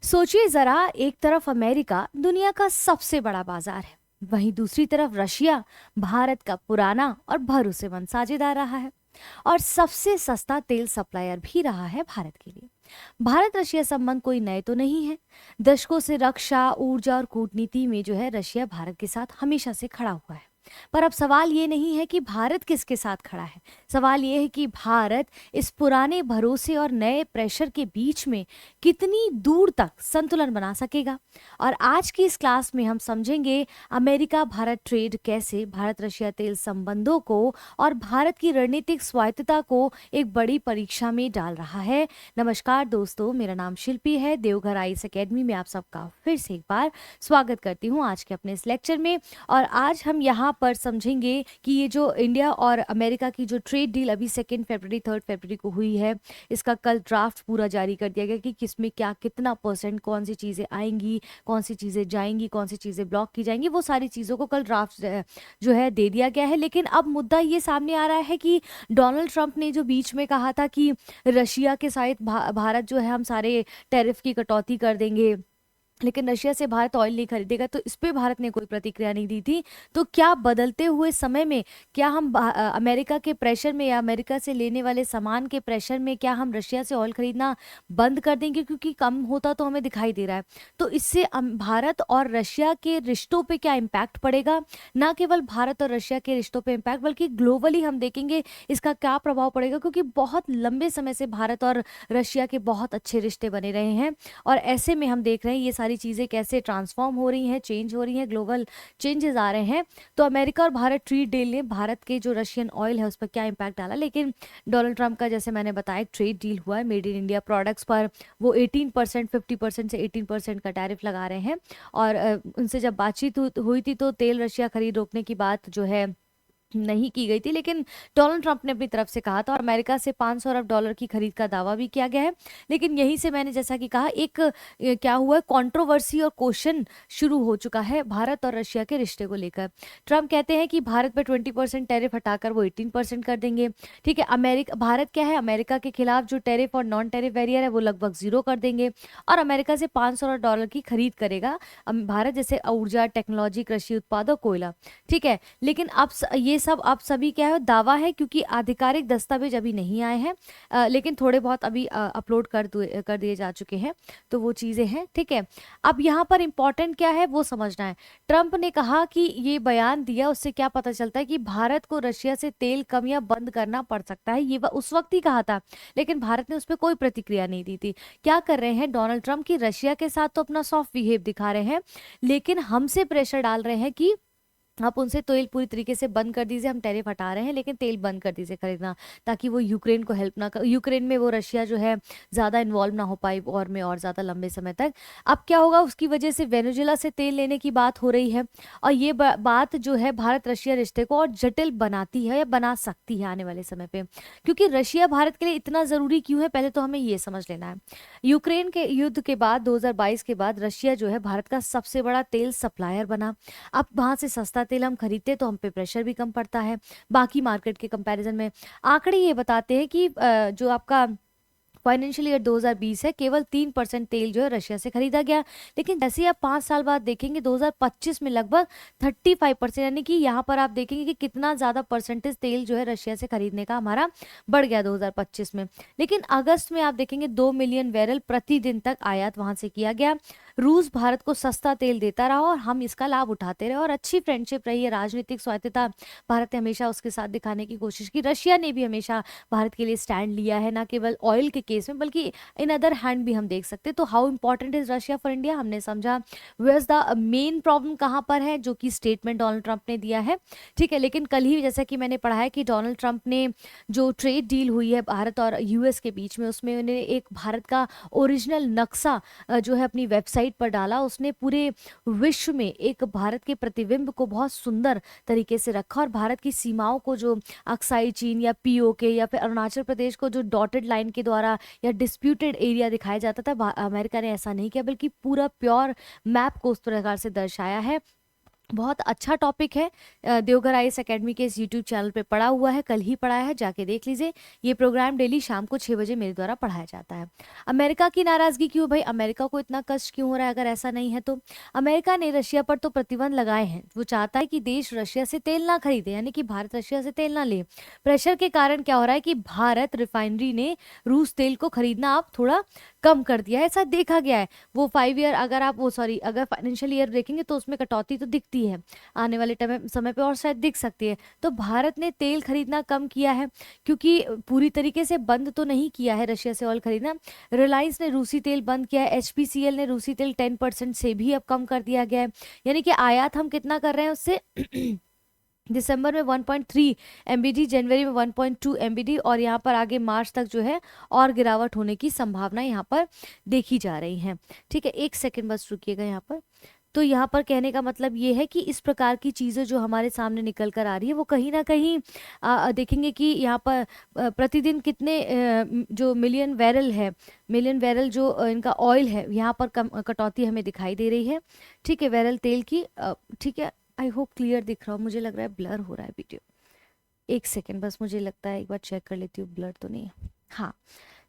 सोचिए जरा, एक तरफ अमेरिका दुनिया का सबसे बड़ा बाजार है, वहीं दूसरी तरफ रशिया भारत का पुराना और भरोसेमंद साझेदार रहा है और सबसे सस्ता तेल सप्लायर भी रहा है भारत के लिए। भारत रशिया संबंध कोई नए तो नहीं है। दशकों से रक्षा, ऊर्जा और कूटनीति में जो है रशिया भारत के साथ हमेशा से खड़ा हुआ है। पर अब सवाल ये नहीं है कि भारत किसके साथ खड़ा है, सवाल ये है कि भारत इस पुराने भरोसे और नए प्रेशर के बीच में कितनी दूर तक संतुलन बना सकेगा। और आज की इस क्लास में हम समझेंगे अमेरिका भारत ट्रेड कैसे भारत रशिया तेल संबंधों को और भारत की रणनीतिक स्वायत्तता को एक बड़ी परीक्षा में डाल रहा है। नमस्कार दोस्तों, मेरा नाम शिल्पी है। देवघर आईएएस एकेडमी में आप सबका फिर से एक बार स्वागत करती हूँ आज के अपने इस लेक्चर में। और आज हम यहाँ पर समझेंगे कि ये जो इंडिया और अमेरिका की जो ट्रेड डील अभी 2 फरवरी 3 फरवरी को हुई है, इसका कल ड्राफ्ट पूरा जारी कर दिया गया कि किसमें क्या कितना परसेंट कौन सी चीज़ें आएंगी, कौन सी चीज़ें जाएंगी, कौन सी चीज़ें ब्लॉक की जाएंगी, वो सारी चीज़ों को कल ड्राफ्ट जो है दे दिया गया है। लेकिन अब मुद्दा ये सामने आ रहा है कि डोनाल्ड ट्रंप ने जो बीच में कहा था कि रशिया के साथ भारत जो है हम सारे टैरिफ की कटौती कर देंगे, लेकिन रशिया से भारत ऑयल नहीं खरीदेगा, तो इस पे भारत ने कोई प्रतिक्रिया नहीं दी थी। तो क्या बदलते हुए समय में क्या हम अमेरिका के प्रेशर में या अमेरिका से लेने वाले सामान के प्रेशर में क्या हम रशिया से ऑयल खरीदना बंद कर देंगे, क्योंकि कम होता तो हमें दिखाई दे रहा है। तो इससे भारत और रशिया के रिश्तों पे क्या इम्पैक्ट पड़ेगा, ना केवल भारत और रशिया के रिश्तों पे इम्पैक्ट बल्कि ग्लोबली हम देखेंगे इसका क्या प्रभाव पड़ेगा, क्योंकि बहुत लंबे समय से भारत और रशिया के बहुत अच्छे रिश्ते बने रहे हैं। और ऐसे में हम देख रहे हैं ये सारी चीज़ें कैसे ट्रांसफॉर्म हो रही हैं, चेंज हो रही हैं, ग्लोबल चेंजेस आ रहे हैं। तो अमेरिका और भारत ट्रेड डील ने भारत के जो रशियन ऑयल है उस पर क्या इम्पैक्ट डाला, लेकिन डोनाल्ड ट्रंप का जैसे मैंने बताया एक ट्रेड डील हुआ है मेड इन इंडिया प्रोडक्ट्स पर, वो 18% 50% से 18% का टैरिफ लगा रहे हैं। और उनसे जब बातचीत हुई थी तो तेल रशिया खरीद रोकने की बात जो है नहीं की गई थी, लेकिन डोनाल्ड ट्रंप ने अपनी तरफ से कहा था और अमेरिका से 500 अरब डॉलर की खरीद का दावा भी किया गया है। लेकिन यहीं से मैंने जैसा कि कहा एक क्या हुआ है, कंट्रोवर्सी और क्वेश्चन शुरू हो चुका है भारत और रशिया के रिश्ते को लेकर। ट्रंप कहते हैं कि भारत पर 20% टैरिफ हटाकर वो 18% कर देंगे। ठीक है, अमेरिका भारत क्या है, अमेरिका के खिलाफ जो टैरिफ और नॉन टैरिफ बैरियर है वो लगभग जीरो कर देंगे और अमेरिका से 500 डॉलर की खरीद करेगा भारत, जैसे ऊर्जा, टेक्नोलॉजी, कृषि उत्पाद और कोयला। ठीक है, लेकिन अब ये सब आप सभी क्या है दावा है, क्योंकि आधिकारिक दस्तावेज अभी नहीं आए हैं, लेकिन थोड़े बहुत अभी अपलोड कर दिए जा चुके हैं। तो वो चीज़ें हैं। ठीक है, अब यहाँ पर इंपॉर्टेंट क्या है वो समझना है। ट्रंप ने कहा कि ये बयान दिया, उससे क्या पता चलता है कि भारत को रशिया से तेल कम या बंद करना पड़ सकता है, ये उस वक्त ही कहा था, लेकिन भारत ने उस पर कोई प्रतिक्रिया नहीं दी थी। क्या कर रहे हैं डोनाल्ड ट्रंप की रशिया के साथ तो अपना सॉफ्ट बिहेव दिखा रहे हैं, लेकिन हमसे प्रेशर डाल रहे हैं कि आप उनसे तेल पूरी तरीके से बंद कर दीजिए, हम टैरिफ हटा रहे हैं लेकिन तेल बंद कर दीजिए खरीदना, ताकि वो यूक्रेन को हेल्प ना कर, यूक्रेन में वो रशिया जो है ज़्यादा इन्वॉल्व ना हो पाए और में और ज़्यादा लंबे समय तक। अब क्या होगा, उसकी वजह से वेनेजुएला से तेल लेने की बात हो रही है और ये बात जो है भारत रशिया रिश्ते को और जटिल बनाती है या बना सकती है आने वाले समय पे। क्योंकि रशिया भारत के लिए इतना ज़रूरी क्यों है, पहले तो हमें ये समझ लेना है। यूक्रेन के युद्ध के बाद 2022 के बाद रशिया जो है भारत का सबसे बड़ा तेल सप्लायर बना। अब वहाँ से सस्ता तेल हम खरीदते तो हम पे प्रेशर भी कम पड़ता है बाकी मार्केट के कंपैरिजन में। आंकड़े ये बताते हैं कि जो आपका फाइनेंशियल ईयर 2020 है, केवल 3% तेल जो है रशिया से खरीदा गया। लेकिन जैसे ही आप 5 साल बाद देखेंगे 2025 में लगभग 35%, यानी कि यहाँ पर आप देखेंगे कि कितना ज़्यादा परसेंटेज तेल जो है रशिया से खरीदने का हमारा बढ़ गया 2025 में। लेकिन अगस्त में आप देखेंगे 2 मिलियन बैरल प्रतिदिन तक आयात वहां से किया गया। रूस भारत को सस्ता तेल देता रहा और हम इसका लाभ उठाते रहे और अच्छी फ्रेंडशिप रही है, राजनीतिक स्वायत्तता भारत ने हमेशा उसके साथ दिखाने की कोशिश की। रशिया ने भी हमेशा भारत के लिए स्टैंड लिया है, ना केवल ऑयल के केस में बल्कि इन अदर हैंड भी हम देख सकते हैं। तो how important is Russia for India हमने समझा। वेयर्स द मेन प्रॉब्लम कहाँ पर है, जो कि स्टेटमेंट डोनाल्ड ट्रंप ने दिया है। ठीक है, लेकिन कल ही जैसा कि मैंने पढ़ा है कि डोनाल्ड ट्रंप ने जो ट्रेड डील हुई है भारत और यूएस के बीच में, उसमें उन्हें एक भारत का ओरिजिनल नक्शा जो है अपनी वेबसाइट पर डाला। उसने पूरे विश्व में एक भारत के प्रतिबिंब को बहुत सुंदर तरीके से रखा और भारत की सीमाओं को, जो अक्साई चीन या पीओके या फिर अरुणाचल प्रदेश को जो डॉटेड लाइन के द्वारा या डिस्प्यूटेड एरिया दिखाया जाता था, अमेरिका ने ऐसा नहीं किया बल्कि पूरा प्योर मैप को उस प्रकार से दर्शाया है। बहुत अच्छा टॉपिक है। देवघर आईएएस एकेडमी के इस यूट्यूब चैनल पे पड़ा हुआ है, कल ही पढ़ा है, जाके देख लीजिए। ये प्रोग्राम डेली शाम को 6 बजे मेरे द्वारा पढ़ाया जाता है। अमेरिका की नाराजगी क्यों भाई, अमेरिका को इतना कष्ट क्यों हो रहा है? अगर ऐसा नहीं है तो अमेरिका ने रशिया पर तो प्रतिबंध लगाए हैं। वो चाहता है कि देश रशिया से तेल ना खरीदे, यानी कि भारत रशिया से तेल ना ले। प्रेशर के कारण क्या हो रहा है कि भारत रिफाइनरी ने रूस तेल को खरीदना अब थोड़ा कम कर दिया है, ऐसा देखा गया है। वो 5 ईयर अगर आप वो सॉरी अगर फाइनेंशियल ईयर देखेंगे तो उसमें कटौती तो दिखती है आने वाले समय पे, और शायद दिख सकती है। तो भारत ने तेल खरीदना कम किया है, क्योंकि पूरी तरीके से बंद तो नहीं किया है रशिया से ऑयल खरीदना। रिलायंस ने रूसी तेल बंद किया है, एचपीसीएल ने रूसी तेल 10% से भी अब कम कर दिया गया है। यानी कि आयात हम कितना कर रहे हैं उससे दिसंबर में 1.3 एमबीडी, जनवरी में 1.2 एमबीडी, और यहाँ पर आगे मार्च तक जो है और गिरावट होने की संभावना यहाँ पर देखी जा रही है। ठीक है, एक सेकंड बस रुकिएगा यहाँ पर। तो यहाँ पर कहने का मतलब ये है कि इस प्रकार की चीज़ें जो हमारे सामने निकल कर आ रही है वो कहीं ना कहीं देखेंगे कि यहाँ पर प्रतिदिन कितने जो मिलियन बैरल जो इनका ऑयल है यहाँ पर कटौती हमें दिखाई दे रही है। ठीक है, बैरल तेल की। ठीक है, आई होप क्लियर दिख रहा हो, मुझे लग रहा है ब्लर हो रहा है वीडियो। एक सेकेंड बस, मुझे लगता है एक बार चेक कर लेती हूँ ब्लर तो नहीं है। हाँ,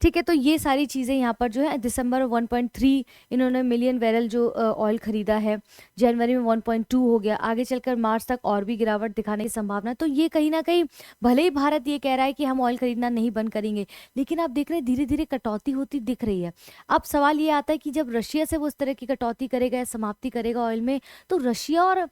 ठीक है। तो ये सारी चीज़ें यहाँ पर जो है दिसंबर में 1.3 इन्होंने मिलियन बैरल जो ऑयल खरीदा है, जनवरी में 1.2 हो गया, आगे चलकर मार्च तक और भी गिरावट दिखाने की संभावना है। तो ये कहीं ना कहीं भले ही भारत ये कह रहा है कि हम ऑयल खरीदना नहीं बंद करेंगे, लेकिन आप देख रहे हैं धीरे धीरे कटौती होती दिख रही है। अब सवाल ये आता है कि जब रशिया से वो इस तरह की कटौती करेगा या समाप्ति करेगा ऑयल में, तो रशिया और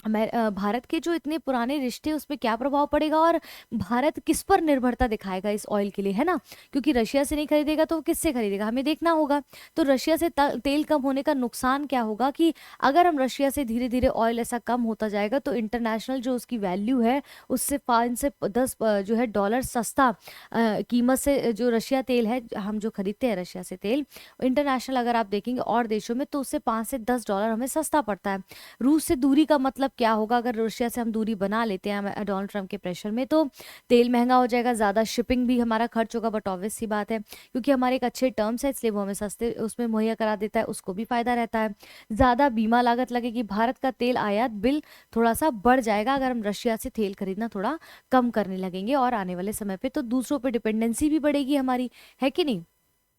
भारत के जो इतने पुराने रिश्ते उस पर क्या प्रभाव पड़ेगा, और भारत किस पर निर्भरता दिखाएगा इस ऑयल के लिए, है ना? क्योंकि रशिया से नहीं खरीदेगा तो वो किससे खरीदेगा, हमें देखना होगा। तो रशिया से तेल कम होने का नुकसान क्या होगा कि अगर हम रशिया से धीरे धीरे ऑयल ऐसा कम होता जाएगा तो इंटरनेशनल जो उसकी वैल्यू है उससे 5 से 10 जो है डॉलर सस्ता कीमत से जो रशिया तेल है, हम जो खरीदते हैं रशिया से तेल इंटरनेशनल अगर आप देखेंगे और देशों में, तो उससे 5 से 10 डॉलर हमें सस्ता पड़ता है। रूस से दूरी का मतलब क्या होगा, अगर रशिया से हम दूरी बना लेते हैं डोनाल्ड ट्रंप के प्रेशर में, तो तेल महंगा हो जाएगा, ज़्यादा शिपिंग भी हमारा खर्च होगा। बट ऑब्वियस सी बात है, क्योंकि हमारे एक अच्छे टर्म्स है इसलिए वो हमें सस्ते उसमें मुहैया करा देता है, उसको भी फायदा रहता है। ज़्यादा बीमा लागत लगेगी, भारत का तेल आयात बिल थोड़ा सा बढ़ जाएगा अगर हम रशिया से तेल खरीदना थोड़ा कम करने लगेंगे, और आने वाले समय पे तो दूसरों पे डिपेंडेंसी भी बढ़ेगी हमारी, है कि नहीं?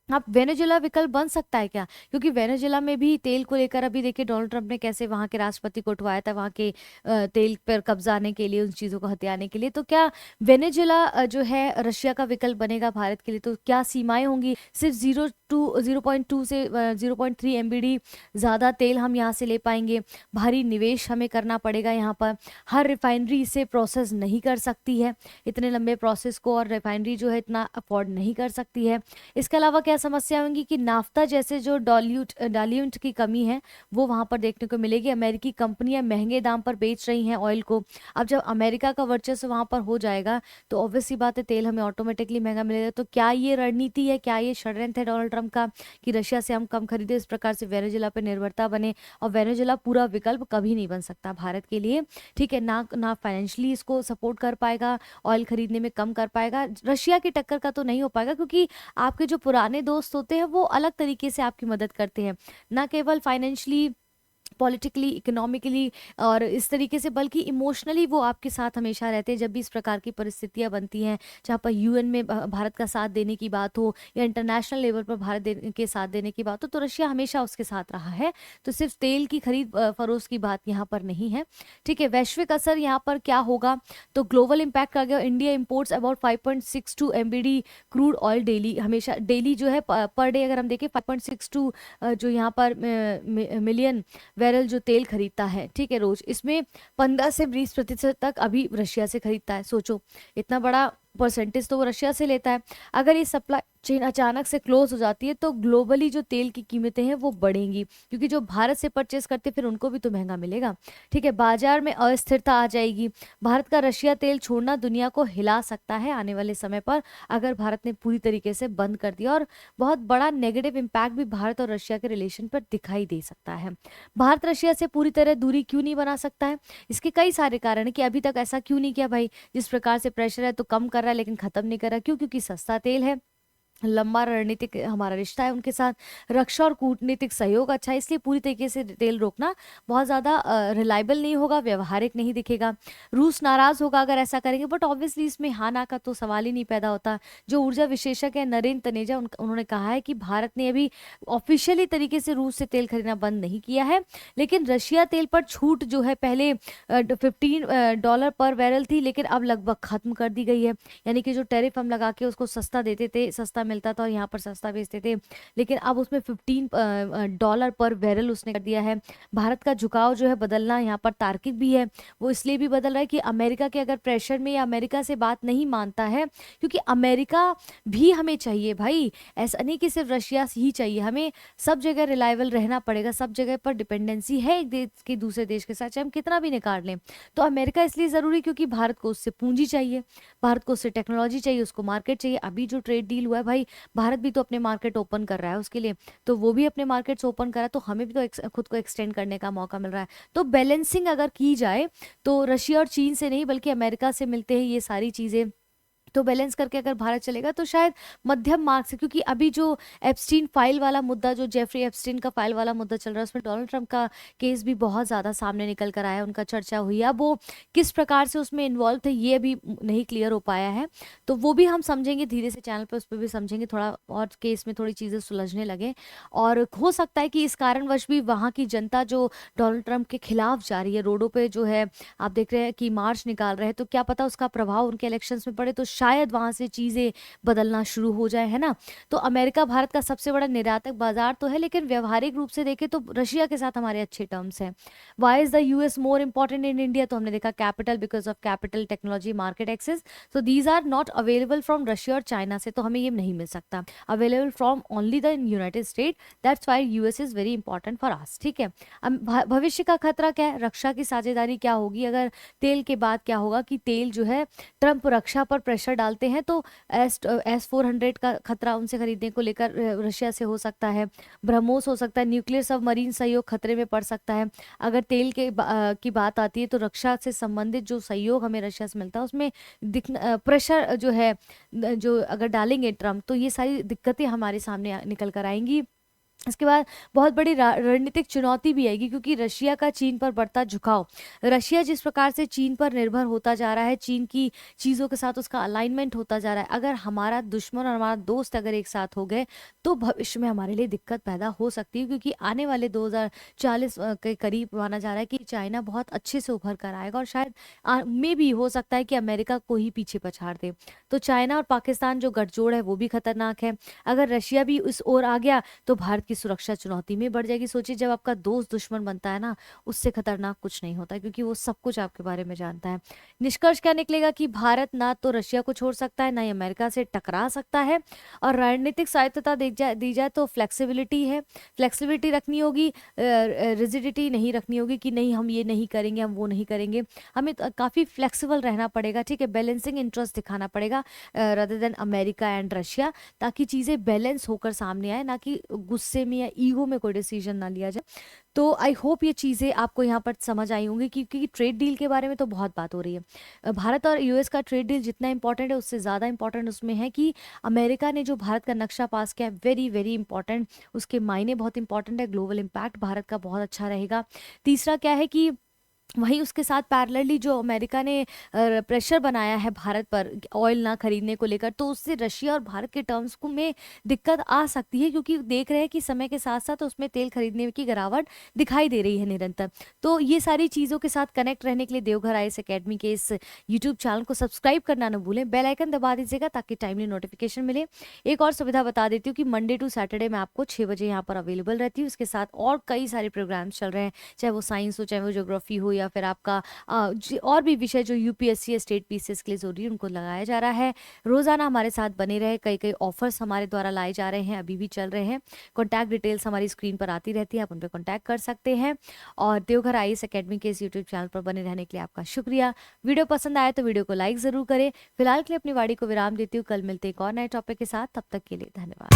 आप वेनेजुला विकल्प बन सकता है क्या? क्योंकि वेनेजुला में भी तेल को लेकर अभी देखिए डोनाल्ड ट्रंप ने कैसे वहां के राष्ट्रपति को उठवाया था, वहां के तेल पर कब्जा आने के लिए, उन चीजों को हथियाने के लिए। तो क्या वेनेजुला जो है रशिया का विकल्प बनेगा भारत के लिए? तो क्या सीमाएं होंगी? सिर्फ 0.2 से 0.3 एमबीडी ज्यादा तेल हम यहाँ से ले पाएंगे। भारी निवेश हमें करना पड़ेगा यहाँ पर। हर रिफाइनरी इसे प्रोसेस नहीं कर सकती है, इतने लंबे प्रोसेस को, और रिफाइनरी जो है इतना अफोर्ड नहीं कर सकती है। इसके अलावा क्या समस्या होंगी कि नाफ्ता जैसे जो डाल्यूट की कमी है वो वहां पर देखने को मिलेगी। अमेरिकी कंपनियां महंगे दाम पर बेच रही हैं ऑयल को। अब जब अमेरिका का वर्चस्व वहां पर हो जाएगा तो ऑब्वियस सी बात है तेल हमें ऑटोमेटिकली महंगा मिलेगा। तो क्या ये रणनीति है, क्या ये षड्यंत्र है डोनाल्ड ट्रंप का कि रशिया से हम कम खरीदे, इस प्रकार से वेनेजुला पर निर्भरता बने? और वेनेजुला पूरा विकल्प कभी नहीं बन सकता भारत के लिए, ठीक है ना? ना फाइनेंशियली इसको सपोर्ट कर पाएगा, ऑयल खरीदने में कम कर पाएगा, रशिया की टक्कर का तो नहीं हो पाएगा, क्योंकि आपके जो पुराने दोस्त होते हैं वो अलग तरीके से आपकी मदद करते हैं, ना केवल फाइनेंशियली, पॉलिटिकली, इकोनॉमिकली और इस तरीके से, बल्कि इमोशनली वो आपके साथ हमेशा रहते हैं। जब भी इस प्रकार की परिस्थितियां बनती हैं, जहाँ पर यूएन में भारत का साथ देने की बात हो या इंटरनेशनल लेवल पर भारत के साथ देने की बात हो, तो रशिया हमेशा उसके साथ रहा है। तो सिर्फ तेल की खरीद फरोख्त की बात यहाँ पर नहीं है, ठीक है। वैश्विक असर यहाँ पर क्या होगा, तो ग्लोबल इम्पैक्ट आ गया। India imports about 5.62 MBD crude oil daily, हमेशा डेली जो है पर डे अगर हम देखें 5.62 जो यहाँ पर मिलियन बैरल जो तेल खरीदता है, ठीक है, रोज, इसमें 15 से 20% तक अभी रशिया से खरीदता है। सोचो, इतना बड़ा परसेंटेज तो वो रशिया से लेता है। अगर ये सप्लाई चेन अचानक से क्लोज हो जाती है तो ग्लोबली जो तेल की कीमतें हैं वो बढ़ेंगी, क्योंकि जो भारत से परचेस करते फिर उनको भी तो महंगा मिलेगा, ठीक है। बाजार में अस्थिरता आ जाएगी। भारत का रशिया तेल छोड़ना दुनिया को हिला सकता है आने वाले समय पर, अगर भारत ने पूरी तरीके से बंद कर दिया, और बहुत बड़ा नेगेटिव इम्पैक्ट भी भारत और रशिया के रिलेशन पर दिखाई दे सकता है। भारत रशिया से पूरी तरह दूरी क्यों नहीं बना सकता है? इसके कई सारे कारण है कि अभी तक ऐसा क्यों नहीं किया भाई। जिस प्रकार से प्रेशर है तो कम कर रहा है लेकिन खत्म नहीं कर रहा, क्यों? क्योंकि सस्ता तेल है, लंबा रणनीतिक हमारा रिश्ता है उनके साथ, रक्षा और कूटनीतिक सहयोग अच्छा है, इसलिए पूरी तरीके से तेल रोकना बहुत ज़्यादा रिलायबल नहीं होगा, व्यवहारिक नहीं दिखेगा। रूस नाराज़ होगा अगर ऐसा करेंगे, बट ऑब्वियसली इसमें हाँ ना का तो सवाल ही नहीं पैदा होता। जो ऊर्जा विशेषज्ञ है नरेंद्र तनेजा, उन्होंने कहा है कि भारत ने अभी ऑफिशियली तरीके से रूस से तेल खरीदना बंद नहीं किया है, लेकिन रशिया तेल पर छूट जो है पहले $15 पर बैरल थी, लेकिन अब लगभग खत्म कर दी गई है। यानी कि जो टैरिफ हम लगा के उसको सस्ता देते थे, सस्ता मिलता था और यहाँ पर सस्ता बेचते थे, लेकिन अब उसमें $15 पर बैरल उसने कर दिया है। भारत का झुकाव जो है बदलना यहाँ पर तार्किक भी है। वो इसलिए भी बदल रहा है कि अमेरिका के अगर प्रेशर में या अमेरिका से बात नहीं मानता है, क्योंकि अमेरिका भी हमें चाहिए भाई, ऐसा नहीं कि सिर्फ रशिया ही चाहिए, हमें सब जगह रिलायबल रहना पड़ेगा, सब जगह पर डिपेंडेंसी है एक देश की दूसरे देश के साथ, चाहे हम कितना भी निकाल लें। तो अमेरिका इसलिए ज़रूरी क्योंकि भारत को उससे पूंजी चाहिए, भारत को उससे टेक्नोलॉजी चाहिए, उसको मार्केट चाहिए। अभी जो ट्रेड डील हुआ है भाई, भारत भी तो अपने मार्केट ओपन कर रहा है उसके लिए, तो वो भी अपने मार्केट्स ओपन कर रहा है, तो हमें भी तो खुद को एक्सटेंड करने का मौका मिल रहा है। तो बैलेंसिंग अगर की जाए तो रशिया और चीन से नहीं बल्कि अमेरिका से मिलते हैं ये सारी चीज़ें, तो बैलेंस करके अगर भारत चलेगा तो शायद मध्यम मार्ग से, क्योंकि अभी जो एप्स्टीन फाइल वाला मुद्दा, जो जेफरी एप्स्टीन का फाइल वाला मुद्दा चल रहा है, उसमें डोनाल्ड ट्रंप का केस भी बहुत ज़्यादा सामने निकल कर आया, उनका चर्चा हुई। अब वो किस प्रकार से उसमें इन्वॉल्व थे ये अभी नहीं क्लियर हो पाया है, तो वो भी हम समझेंगे धीरे से, चैनल पर उस पर भी समझेंगे, थोड़ा और केस में थोड़ी चीज़ें सुलझने लगे। और हो सकता है कि इस कारणवश भी वहाँ की जनता जो डोनाल्ड ट्रंप के खिलाफ जा रही है, रोडों पर जो है आप देख रहे हैं कि मार्च निकाल रहे हैं, तो क्या पता उसका प्रभाव उनके इलेक्शंस में पड़े, तो शायद वहां से चीजें बदलना शुरू हो जाए, है ना। तो अमेरिका भारत का सबसे बड़ा निर्यातक बाजार तो है, लेकिन व्यवहारिक रूप से देखें तो रशिया के साथ हमारे अच्छे टर्म्स हैं। Why is the US more important in India, तो हमने देखा capital, because of capital, technology, market access, so these are not available from Russia और चाइना से, तो हमें ये नहीं मिल सकता, available from only the United State, that's why US is very important for us. ठीक है, अब भविष्य का खतरा क्या है, रक्षा की साझेदारी क्या होगी, अगर तेल के बाद क्या होगा कि तेल जो है ट्रंप रक्षा पर प्रेशर डालते हैं, तो S-400 का खतरा उनसे खरीदने को लेकर रशिया से हो सकता है, ब्रह्मोस हो सकता है, न्यूक्लियर सबमरीन सहयोग खतरे में पड़ सकता है। अगर तेल की बात आती है तो रक्षा से संबंधित जो सहयोग हमें रशिया से मिलता है उसमें प्रेशर जो है, जो अगर डालेंगे ट्रंप, तो ये सारी दिक्कतें हमारे सामने निकल कर आएंगी। इसके बाद बहुत बड़ी रणनीतिक चुनौती भी आएगी, क्योंकि रशिया का चीन पर बढ़ता झुकाव, रशिया जिस प्रकार से चीन पर निर्भर होता जा रहा है, चीन की चीज़ों के साथ उसका अलाइनमेंट होता जा रहा है, अगर हमारा दुश्मन और हमारा दोस्त अगर एक साथ हो गए तो भविष्य में हमारे लिए दिक्कत पैदा हो सकती है, क्योंकि आने वाले 2040 के करीब माना जा रहा है कि चाइना बहुत अच्छे से उभर कर आएगा, और शायद में भी हो सकता है कि अमेरिका को ही पीछे पछाड़ दे। तो चाइना और पाकिस्तान जो गठजोड़ है वो भी खतरनाक है। अगर रशिया भी उस ओर आ गया तो भारत की सुरक्षा चुनौती में बढ़ जाएगी। सोचिए, जब आपका दोस्त दुश्मन बनता है ना, उससे खतरनाक कुछ नहीं होता, क्योंकि वो सब कुछ आपके बारे में जानता है। निष्कर्ष क्या निकलेगा कि भारत ना तो रशिया को छोड़ सकता है, ना ही अमेरिका से टकरा सकता है, और रणनीतिक स्वायत्तता दी जाए तो फ्लेक्सिबिलिटी है, फ्लेक्सिबिलिटी रखनी होगी, रिजिडिटी नहीं रखनी होगी कि नहीं हम ये नहीं करेंगे, हम वो नहीं करेंगे, हमें काफ़ी फ्लेक्सिबल रहना पड़ेगा। ठीक है, बैलेंसिंग इंटरेस्ट दिखाना पड़ेगा rather than America and Russia, ताकि चीज़ें बैलेंस होकर सामने आए, ना कि गुस्से में या ईगो में कोई डिसीजन ना लिया जाए। तो आई होप ये चीज़ें आपको यहाँ पर समझ आई होंगी, क्योंकि ट्रेड डील के बारे में तो बहुत बात हो रही है। भारत और यूएस का ट्रेड डील जितना इंपॉर्टेंट है, उससे ज़्यादा इंपॉर्टेंट उसमें है कि अमेरिका ने जो भारत का नक्शा पास किया है, वेरी वेरी इंपॉर्टेंट, उसके मायने बहुत इंपॉर्टेंट है, ग्लोबल इम्पैक्ट भारत का बहुत अच्छा रहेगा। तीसरा क्या है कि वहीं उसके साथ पैरेलली जो अमेरिका ने प्रेशर बनाया है भारत पर ऑयल ना खरीदने को लेकर, तो उससे रशिया और भारत के टर्म्स को में दिक्कत आ सकती है, क्योंकि देख रहे हैं कि समय के साथ साथ उसमें तेल खरीदने की गिरावट दिखाई दे रही है निरंतर। तो ये सारी चीज़ों के साथ कनेक्ट रहने के लिए देवघर आईएएस एकेडमी के इस यूट्यूब चैनल को सब्सक्राइब करना न भूलें, बेल आइकन दबा दीजिएगा ताकि टाइमली नोटिफिकेशन मिले। एक और सुविधा बता देती हूँ कि मंडे टू सैटरडे मैं आपको 6 बजे यहाँ पर अवेलेबल रहती हूँ। इसके साथ और कई सारे प्रोग्राम्स चल रहे हैं, चाहे वो साइंस हो, चाहे वो ज्योग्राफी हो, या फिर आपका और भी विषय जो यूपीएससी स्टेट पीसीएस के लिए जरूरी है उनको लगाया जा रहा है। रोजाना हमारे साथ बने रहे, कई कई ऑफर्स हमारे द्वारा लाए जा रहे हैं, अभी भी चल रहे हैं। कॉन्टैक्ट डिटेल्स हमारी स्क्रीन पर आती रहती है, आप उन पर कॉन्टैक्ट कर सकते हैं। और देवघर आईएएस एकेडमी के इस यूट्यूब चैनल पर बने रहने के लिए आपका शुक्रिया। वीडियो पसंद आए तो वीडियो को लाइक जरूर करें। फिलहाल के लिए अपनी वाणी को विराम देती हूँ, कल मिलते एक और नए टॉपिक के साथ, तब तक के लिए धन्यवाद।